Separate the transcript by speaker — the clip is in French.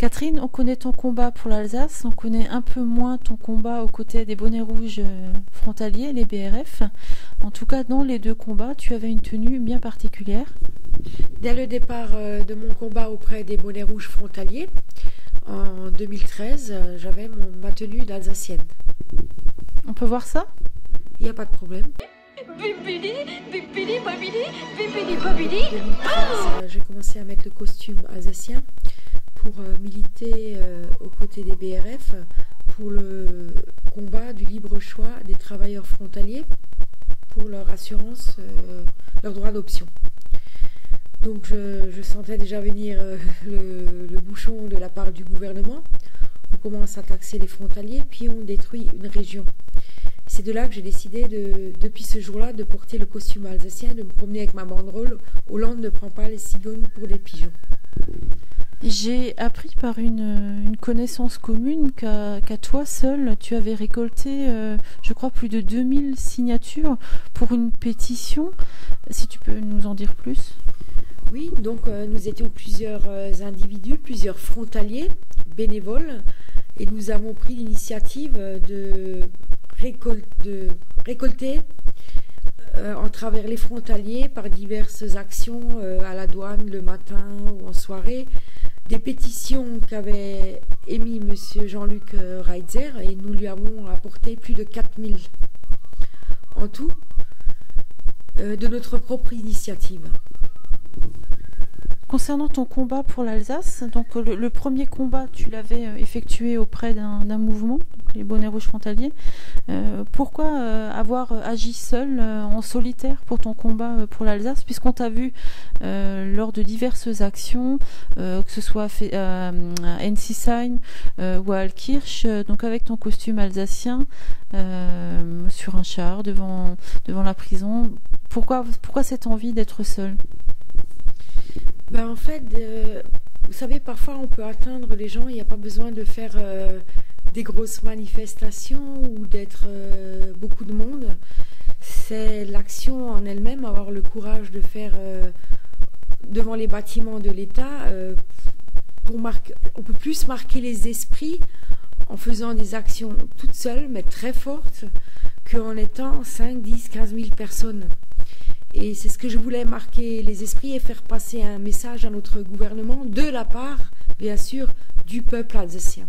Speaker 1: Catherine, on connaît ton combat pour l'Alsace, on connaît un peu moins ton combat aux côtés des bonnets rouges frontaliers, les BRF. En tout cas, dans les deux combats, tu avais une tenue bien particulière.
Speaker 2: Dès le départ de mon combat auprès des bonnets rouges frontaliers, en 2013, j'avais ma tenue d'Alsacienne.
Speaker 1: On peut voir ça?
Speaker 2: Il n'y a pas de problème. J'ai commencé à mettre le costume alsacien pour militer aux côtés des BRF pour le combat du libre choix des travailleurs frontaliers pour leur assurance, leur droit d'option. Donc je sentais déjà venir le bouchon de la part du gouvernement. On commence à taxer les frontaliers, puis on détruit une région. C'est de là que j'ai décidé, depuis ce jour-là, de porter le costume alsacien, de me promener avec ma banderole. Hollande ne prend pas les cigognes pour des pigeons.
Speaker 1: J'ai appris par une connaissance commune qu'à toi seul, tu avais récolté, je crois, plus de 2000 signatures pour une pétition. Si tu peux nous en dire plus.
Speaker 2: Oui, donc nous étions plusieurs individus, plusieurs frontaliers, bénévoles, et nous avons pris l'initiative de récolter en travers les frontaliers par diverses actions à la douane le matin ou en soirée, des pétitions qu'avait émis M. Jean-Luc Reitzer, et nous lui avons apporté plus de 4000 en tout de notre propre initiative.
Speaker 1: Concernant ton combat pour l'Alsace, donc le premier combat, tu l'avais effectué auprès d'un mouvement, les bonnets rouges frontaliers. Pourquoi avoir agi seul, en solitaire, pour ton combat pour l'Alsace, puisqu'on t'a vu lors de diverses actions, que ce soit à Ensisheim ou à Altkirch, donc avec ton costume alsacien, sur un char devant la prison. Pourquoi cette envie d'être seul?
Speaker 2: Ben en fait, vous savez, parfois on peut atteindre les gens, il n'y a pas besoin de faire des grosses manifestations ou d'être beaucoup de monde. C'est l'action en elle-même, avoir le courage de faire devant les bâtiments de l'État. On peut plus marquer les esprits en faisant des actions toutes seules, mais très fortes, qu'en étant 5, 10, 15 000 personnes. Et c'est ce que je voulais, marquer les esprits et faire passer un message à notre gouvernement de la part, bien sûr, du peuple alsacien.